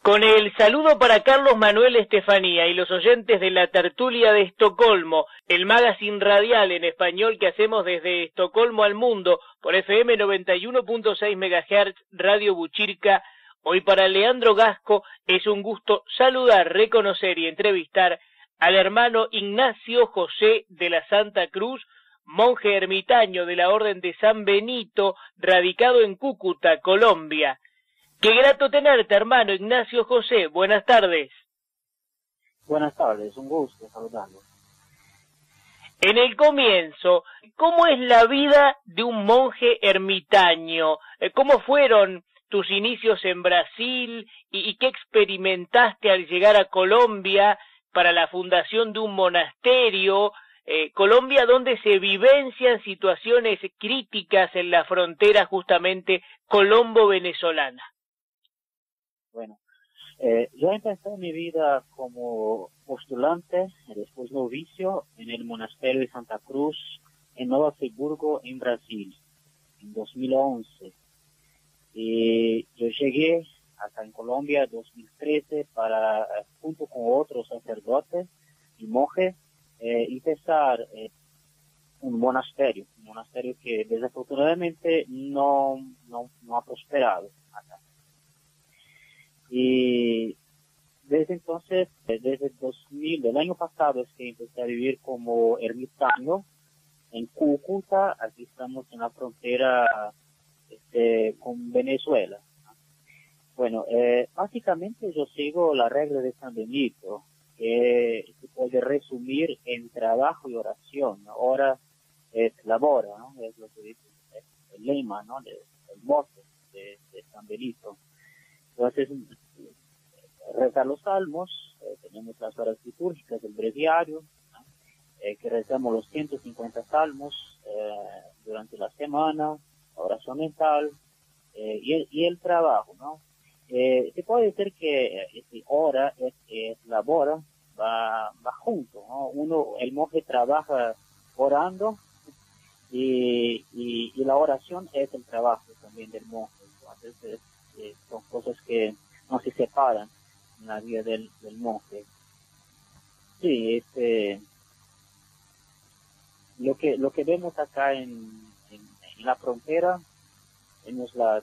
Con el saludo para Carlos Manuel Estefanía y los oyentes de la tertulia de Estocolmo, el magazine radial en español que hacemos desde Estocolmo al mundo por FM 91.6 MHz Radio Buchirca. Hoy para Leandro Gasco es un gusto saludar, reconocer y entrevistar al hermano Ignacio José de la Santa Cruz, monje ermitaño de la Orden de San Benito, radicado en Cúcuta, Colombia. Qué grato tenerte, hermano Ignacio José. Buenas tardes. Buenas tardes, un gusto saludarlo. En el comienzo, ¿cómo es la vida de un monje ermitaño? ¿Cómo fueron tus inicios en Brasil y qué experimentaste al llegar a Colombia para la fundación de un monasterio? Colombia, donde se vivencian situaciones críticas en la frontera justamente colombo-venezolana. Bueno, yo empecé mi vida como postulante, después novicio, en el monasterio de Santa Cruz, en Nueva Friburgo, en Brasil, en 2011. Y yo llegué acá en Colombia en 2013 para, junto con otros sacerdotes y monjes, empezar un monasterio que desafortunadamente no ha prosperado acá. Y desde entonces, desde del año pasado es que empecé a vivir como ermitaño en Cúcuta. Aquí estamos en la frontera con Venezuela. Bueno, básicamente yo sigo la regla de San Benito, que se puede resumir en trabajo y oración. Ahora es labora, ¿no? Es lo que dice el lema, ¿no? El mote de San Benito. Entonces, rezar los salmos, tenemos las horas litúrgicas del breviario, ¿no? Que rezamos los 150 salmos durante la semana, la oración mental y el trabajo, ¿no? Se puede decir que hora es labora, va junto, ¿no? El monje trabaja orando y la oración es el trabajo también del monje. Entonces son cosas que no se separan en la vida del monje. Sí, lo que vemos acá en la frontera, vemos la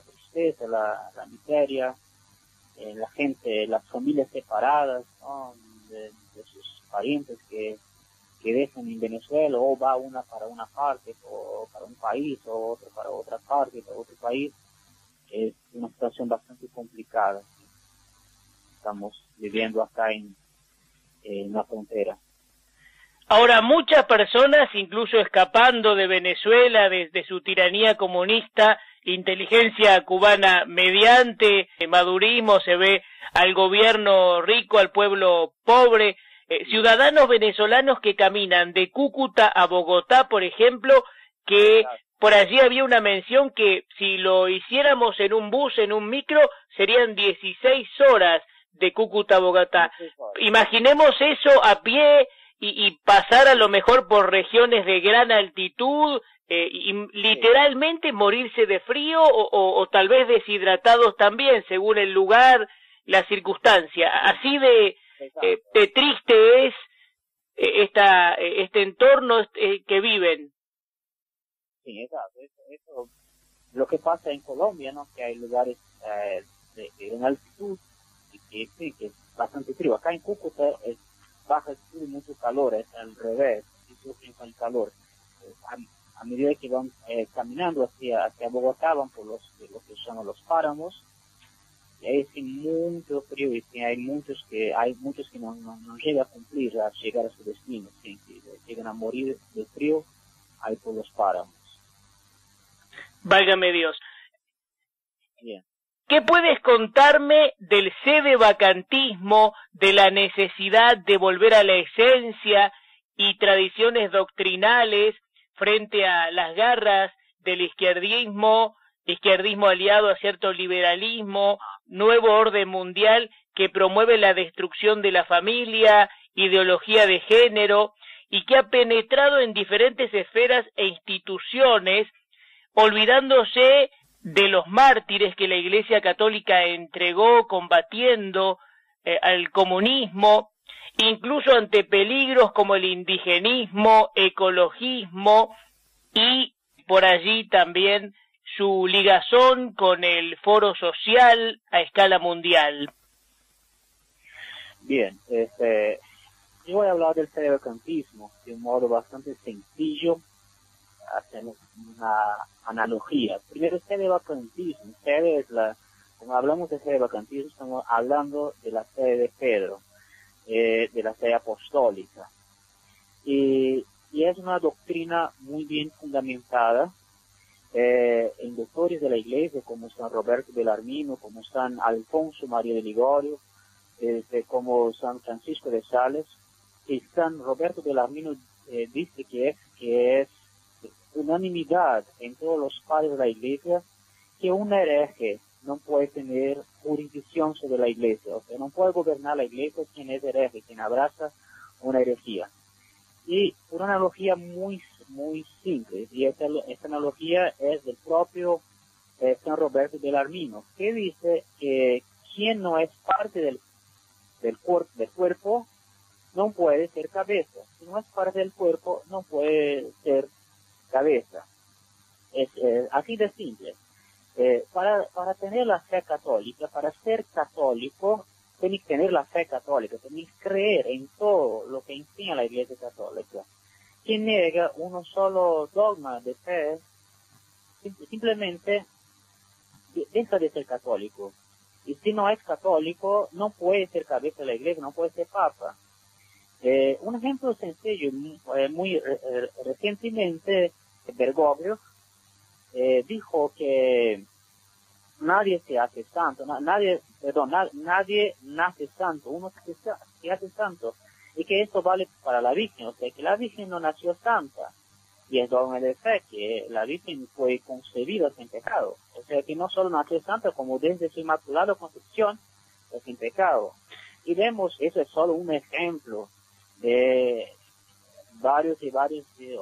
tristeza, la miseria, la gente, las familias separadas, ¿no? de sus parientes que dejan en Venezuela, o va una para una parte, o para un país, o otra para otra parte, para otro país. Es una situación bastante complicada que estamos viviendo acá en la frontera. Ahora, muchas personas, incluso escapando de Venezuela, desde su tiranía comunista, inteligencia cubana mediante madurismo, se ve al gobierno rico, al pueblo pobre, ciudadanos venezolanos que caminan de Cúcuta a Bogotá, por ejemplo, que por allí había una mención que si lo hiciéramos en un bus, en un micro, serían 16 horas de Cúcuta a Bogotá. Imaginemos eso a pie y pasar a lo mejor por regiones de gran altitud, y literalmente morirse de frío o tal vez deshidratados también, según el lugar, la circunstancia. Así de triste es este entorno que viven. Sí, exacto. Eso, lo que pasa en Colombia, ¿no? Que hay lugares de gran altitud y que es bastante frío. Acá en Cúcuta es baja altitud y mucho calor, es al revés, y sufren con el calor. A medida que van caminando hacia Bogotá, van por lo que se llaman los páramos, y ahí es mucho frío y hay muchos que no llegan a cumplir, a llegar a su destino, ¿sí? Que llegan a morir de frío ahí por los páramos. Válgame Dios. Bien. ¿Qué puedes contarme del sedevacantismo, de la necesidad de volver a la esencia y tradiciones doctrinales frente a las garras del izquierdismo aliado a cierto liberalismo, nuevo orden mundial que promueve la destrucción de la familia, ideología de género, y que ha penetrado en diferentes esferas e instituciones, olvidándose de los mártires que la Iglesia Católica entregó combatiendo al comunismo, incluso ante peligros como el indigenismo, ecologismo y por allí también su ligazón con el foro social a escala mundial. Bien, yo voy a hablar del cerebrocantismo de un modo bastante sencillo, hacemos una analogía. Primero, el cerebrocantismo, como hablamos de cerebrocantismo, estamos hablando de la fe de Pedro, de la fe apostólica. Y es una doctrina muy bien fundamentada en doctores de la Iglesia, como San Roberto Bellarmino, como San Alfonso María de Ligorio, como San Francisco de Sales. Y San Roberto Bellarmino dice que es unanimidad en todos los padres de la Iglesia que un hereje no puede tener jurisdicción sobre la Iglesia, o sea, no puede gobernar la Iglesia quien es hereje, quien abraza una herejía. Y una analogía muy simple, y esta analogía es del propio San Roberto Bellarmino, que dice que quien no es parte del cuerpo no puede ser cabeza. Si no es parte del cuerpo, no puede ser cabeza. Es así de simple. Para tener la fe católica, para ser católico, tienes que tener la fe católica, tienes que creer en todo lo que enseña la Iglesia Católica. Quien niega uno solo dogma de fe, simplemente deja de ser católico. Y si no es católico, no puede ser cabeza de la Iglesia, no puede ser papa. Un ejemplo sencillo, muy recientemente, Bergoglio dijo que nadie se hace santo, nadie nace santo, uno se hace santo, y que esto vale para la Virgen, o sea que la Virgen no nació santa, y es dogma de fe que la Virgen fue concebida sin pecado, o sea que no solo nació santa, como desde su inmaculada concepción es sin pecado. Y vemos, eso es solo un ejemplo de varios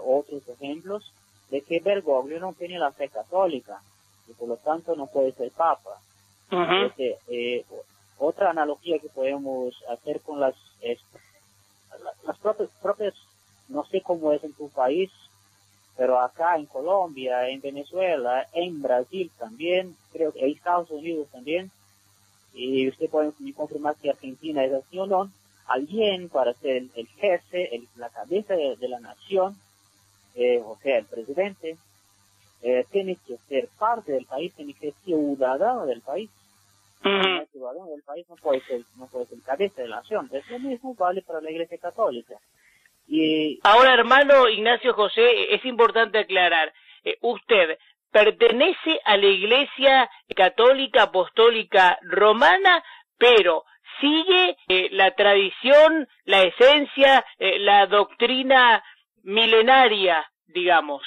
otros ejemplos de que Bergoglio no tiene la fe católica y por lo tanto no puede ser papa. Otra analogía que podemos hacer con las propias, no sé cómo es en tu país, pero acá en Colombia, en Venezuela, en Brasil también, creo que en Estados Unidos también, y usted puede confirmar si Argentina es así o no, alguien para ser el jefe, la cabeza de la nación, o sea, el presidente, tiene que ser parte del país, tiene que ser ciudadano del país. Si no es ciudadano del país, no puede ser cabeza de la nación. Es lo mismo vale para la Iglesia Católica. Ahora, hermano Ignacio José, es importante aclarar, usted pertenece a la Iglesia Católica Apostólica Romana, pero sigue la tradición, la esencia, la doctrina milenaria, digamos.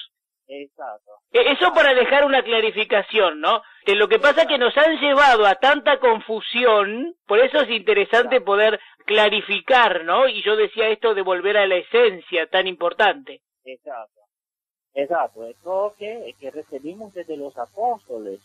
Exacto. Eso para dejar una clarificación, ¿no? Lo que pasa es que nos han llevado a tanta confusión, por eso es interesante poder clarificar, ¿no? Y yo decía esto de volver a la esencia tan importante. Exacto. Es lo que recibimos desde los apóstoles.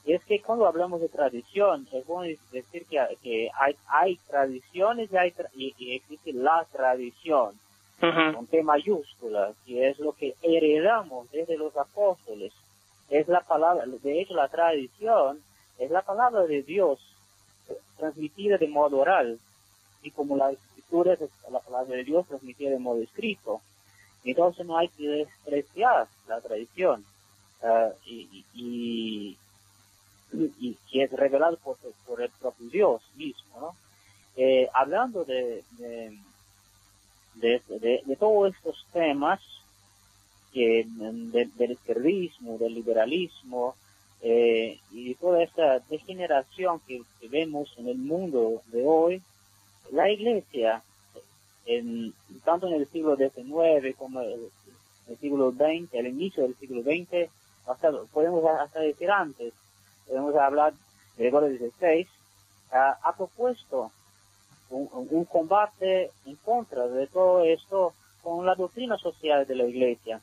Y es que cuando hablamos de tradición, es bueno decir que hay tradiciones y existe la tradición. Con T mayúscula, que es lo que heredamos desde los apóstoles. Es la palabra, de hecho la tradición es la palabra de Dios transmitida de modo oral, y como la escritura es la palabra de Dios transmitida de modo escrito. Entonces no hay que despreciar la tradición, y que es revelado por el propio Dios mismo, ¿no? Hablando de todos estos temas del izquierdismo, del liberalismo, y toda esta degeneración que vemos en el mundo de hoy, la Iglesia, tanto en el siglo XIX como en el siglo XX, al inicio del siglo XX, podemos hasta decir antes, podemos hablar de Gregorio XVI, ha propuesto un combate en contra de todo esto con la doctrina social de la Iglesia.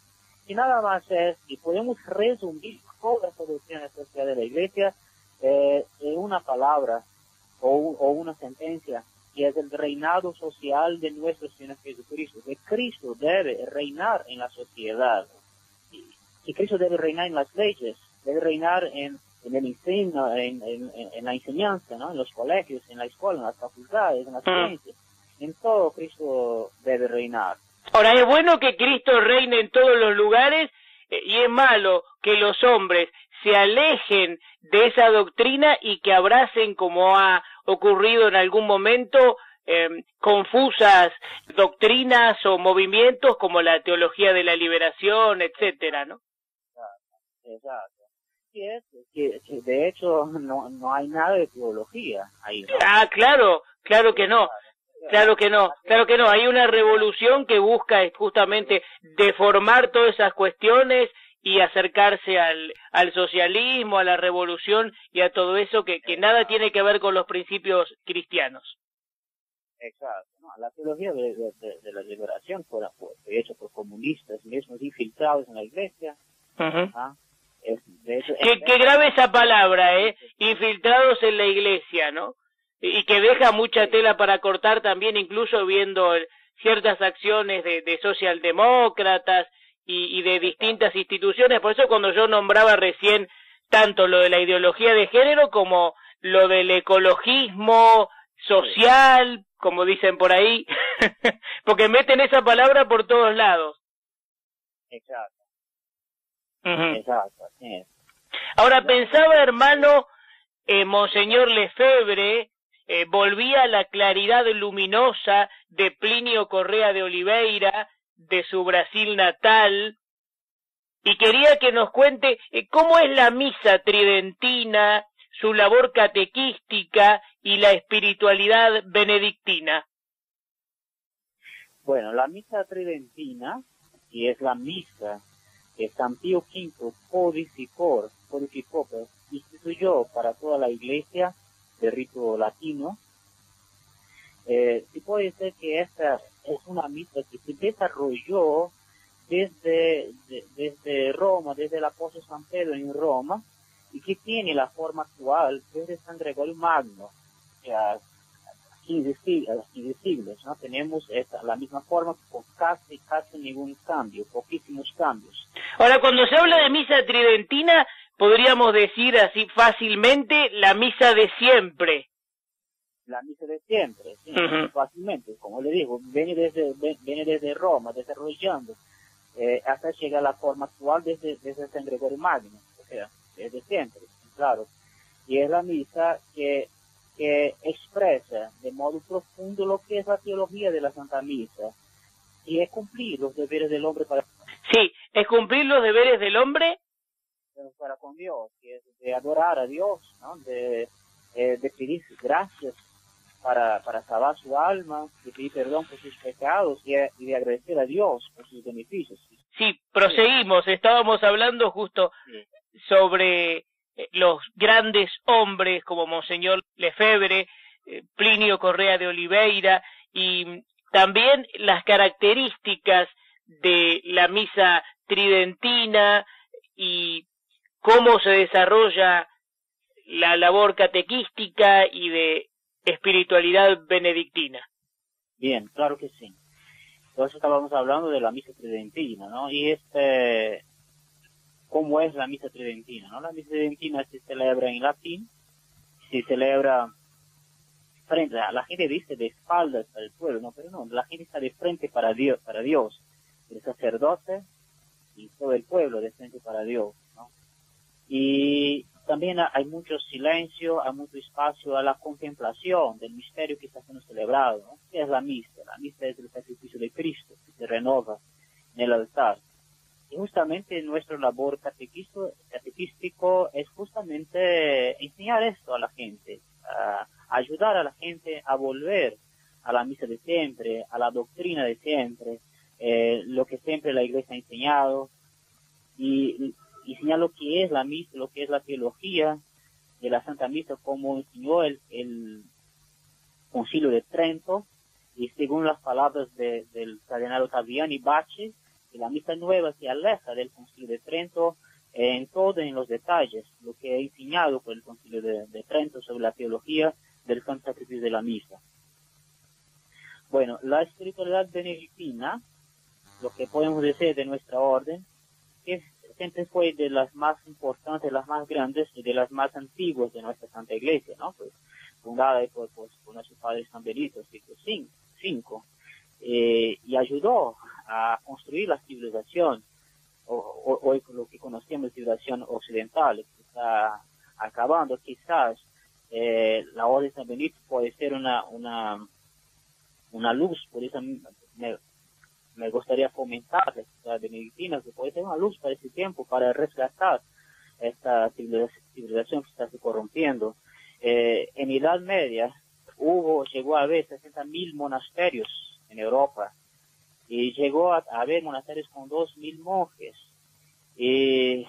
Y nada más es, y podemos resumir toda esta doctrina social de la Iglesia en una palabra o una sentencia, que es el reinado social de nuestro Señor Jesucristo, que Cristo debe reinar en la sociedad, que Cristo debe reinar en las leyes, debe reinar en la enseñanza, ¿no? En los colegios, en la escuela, en las facultades, en las ciencias, en todo Cristo debe reinar. Ahora, es bueno que Cristo reine en todos los lugares, y es malo que los hombres se alejen de esa doctrina y que abracen, como ha ocurrido en algún momento, confusas doctrinas o movimientos como la teología de la liberación, etcétera, ¿no? Exacto. Sí, que de hecho no hay nada de teología ahí, ¿no? Ah, claro que no. Claro que no. Hay una revolución que busca justamente deformar todas esas cuestiones y acercarse al socialismo, a la revolución y a todo eso que nada tiene que ver con los principios cristianos. Exacto. No, la teología de la liberación fue hecha por comunistas mismos infiltrados en la Iglesia. ¿Ah? Qué grave esa palabra, infiltrados en la Iglesia, ¿no? Y que deja mucha tela para cortar también, incluso viendo ciertas acciones de socialdemócratas y de distintas instituciones. Por eso cuando yo nombraba recién tanto lo de la ideología de género como lo del ecologismo social, como dicen por ahí, porque meten esa palabra por todos lados. Exacto. Exacto, así es. Ahora, pensaba, hermano, Monseñor Lefebvre, volvía a la claridad luminosa de Plinio Correa de Oliveira, de su Brasil natal, y quería que nos cuente cómo es la misa tridentina, su labor catequística y la espiritualidad benedictina. Bueno, la misa tridentina, que es la misa que San Pío V codificó, instituyó para toda la Iglesia de rito latino. Se puede decir que esta es una misa que se desarrolló desde Roma, desde el apóstol San Pedro en Roma, y que tiene la forma actual desde San Gregorio Magno, que a 15 siglos, ¿no? Tenemos la misma forma con casi ningún cambio, poquísimos cambios. Ahora, cuando se habla de misa tridentina, podríamos decir así fácilmente la misa de siempre. La misa de siempre, sí, fácilmente, como le digo, viene desde Roma, desarrollando, hasta llegar a la forma actual desde San Gregorio Magno, o sea, desde siempre, claro. Y es la misa que expresa de modo profundo lo que es la teología de la Santa Misa, y es cumplir los deberes del hombre para... Sí, es cumplir los deberes del hombre para con Dios, que es de adorar a Dios, ¿no? De pedir gracias para salvar su alma, de pedir perdón por sus pecados y de agradecer a Dios por sus beneficios. Sí, proseguimos, estábamos hablando justo sobre los grandes hombres como Monseñor Lefebvre, Plinio Correa de Oliveira, y también las características de la misa tridentina y cómo se desarrolla la labor catequística y de espiritualidad benedictina. Bien, claro que sí. Entonces estábamos hablando de la misa tridentina, ¿no? Y ¿cómo es la misa tridentina, no? La misa tridentina se celebra en latín, se celebra frente a la gente, dice de espaldas al pueblo, no, pero no, la gente está de frente para Dios, el sacerdote y todo el pueblo de frente para Dios, ¿no? Y también hay mucho silencio, hay mucho espacio a la contemplación del misterio que está siendo celebrado, ¿no? ¿Qué es la misa? La misa es el sacrificio de Cristo que se renova en el altar. Y justamente nuestra labor catequístico es justamente enseñar esto a la gente, a ayudar a la gente a volver a la misa de siempre, a la doctrina de siempre, lo que siempre la Iglesia ha enseñado, y enseñar lo que es la misa, lo que es la teología de la Santa Misa, como enseñó el Concilio de Trento, y según las palabras del cardenal Ottaviani Bache, que la misa nueva se aleja del Concilio de Trento en todo, en los detalles, lo que he enseñado por el Concilio de Trento sobre la teología del santo sacrificio de la misa. Bueno, la espiritualidad benedictina, lo que podemos decir de nuestra orden, que siempre fue de las más importantes, de las más grandes y de las más antiguas de nuestra Santa Iglesia, ¿no? Pues fundada por nuestro padre San Benito, siglo V, y ayudó a construir la civilización, hoy lo que conocemos de civilización occidental, que está acabando. Quizás la orden de San Benito puede ser una luz, por eso me gustaría fomentar la benedictina, que puede ser una luz para ese tiempo, para rescatar esta civilización que está se corrompiendo. En Edad Media llegó a haber 60.000 monasterios en Europa, y llegó a haber monasterios con 2.000 monjes, y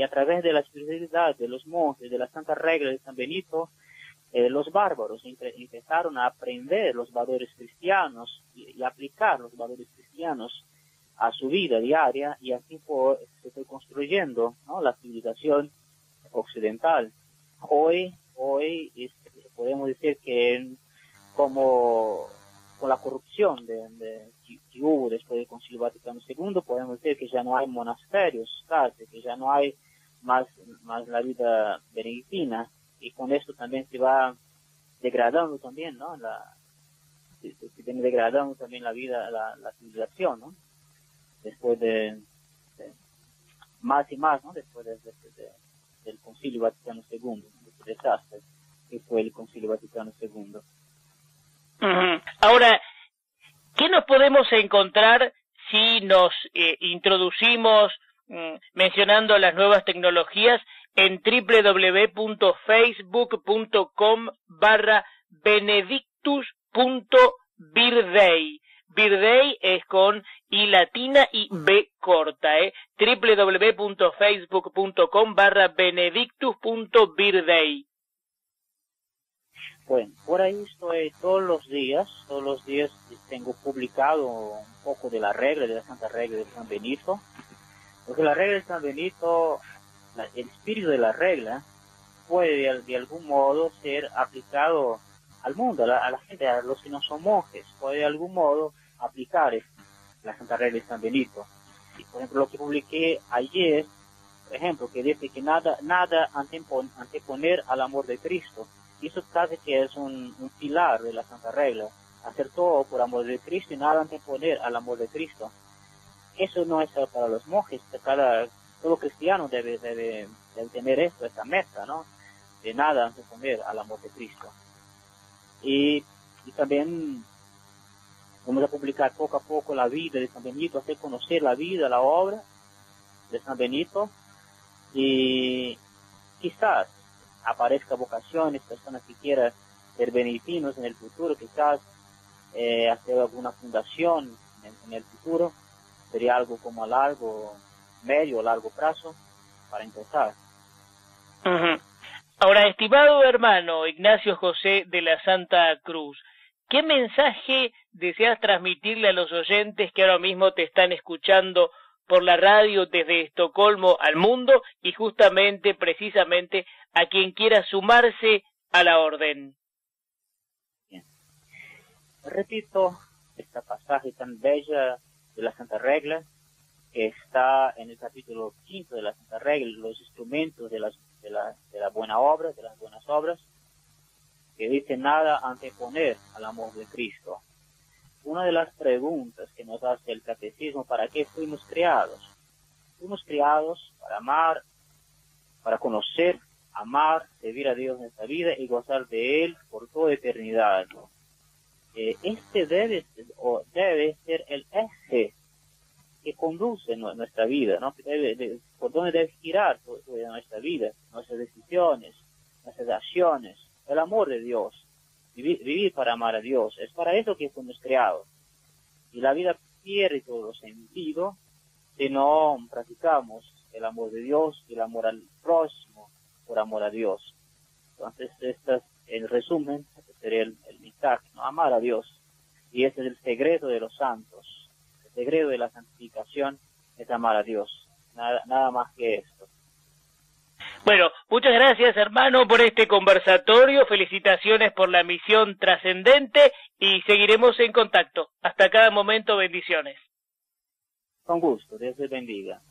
a través de la espiritualidad de los monjes, de la santa regla de San Benito, los bárbaros empezaron a aprender los valores cristianos y aplicar los valores cristianos a su vida diaria, y así se fue construyendo, ¿no?, la civilización occidental. Hoy podemos decir que como con la corrupción que hubo después del Concilio Vaticano II, podemos decir que ya no hay monasterios, que ya no hay más la vida benedictina, y con esto también se va degradando también, ¿no?, se viene degradando también la vida, la civilización, ¿no?, después de más y más, ¿no?, después del Concilio Vaticano II, este desastre que fue el Concilio Vaticano II. Ahora, ¿qué nos podemos encontrar si nos introducimos mencionando las nuevas tecnologías en www.facebook.com/benedictus.birthday? Birthday es con I latina y B corta, www.facebook.com/benedictus.birthday. Bueno, por ahí estoy todos los días tengo publicado un poco de la regla, de la Santa Regla de San Benito, porque la regla de San Benito, el espíritu de la regla, puede de algún modo ser aplicado al mundo, a la gente, a los que no son monjes, puede de algún modo aplicar la Santa Regla de San Benito. Y, por ejemplo, lo que publiqué ayer, por ejemplo, que dice que nada anteponer al amor de Cristo. Y eso casi que es un pilar de la Santa Regla, hacer todo por amor de Cristo y nada anteponer al amor de Cristo. Eso no es para los monjes, todo cristiano debe tener esta meta, ¿no?, de nada anteponer al amor de Cristo. Y también vamos a publicar poco a poco la vida de San Benito, hacer conocer la vida, la obra de San Benito, y quizás aparezca vocaciones, personas que quieran ser benedictinos en el futuro, quizás hacer alguna fundación en el futuro, sería algo como a medio o largo plazo para empezar. Ahora, estimado hermano Ignacio José de la Santa Cruz, ¿qué mensaje deseas transmitirle a los oyentes que ahora mismo te están escuchando por la radio desde Estocolmo al mundo, y precisamente a quien quiera sumarse a la orden? Bien. Repito esta pasaje tan bella de la Santa Regla, que está en el capítulo 5 de la Santa Regla, los instrumentos de la buena obra, de las buenas obras, que dice nada anteponer al amor de Cristo. Una de las preguntas que nos hace el catecismo: ¿para qué fuimos creados? Fuimos creados para amar, para conocer, amar, servir a Dios en esta vida y gozar de Él por toda eternidad. Este debe ser el eje que conduce nuestra vida, ¿no? Por donde debe girar toda nuestra vida, nuestras decisiones, nuestras acciones, el amor de Dios. Vivir para amar a Dios, es para eso que fuimos creados. Y la vida pierde todo sentido si no practicamos el amor de Dios y el amor al próximo por amor a Dios. Entonces, en resumen, este sería el mensaje, ¿no? Amar a Dios. Y ese es el secreto de los santos. El secreto de la santificación es amar a Dios. nada más que esto. Bueno, muchas gracias, hermano, por este conversatorio. Felicitaciones por la misión trascendente y seguiremos en contacto. Hasta cada momento, bendiciones. Con gusto, Dios les bendiga.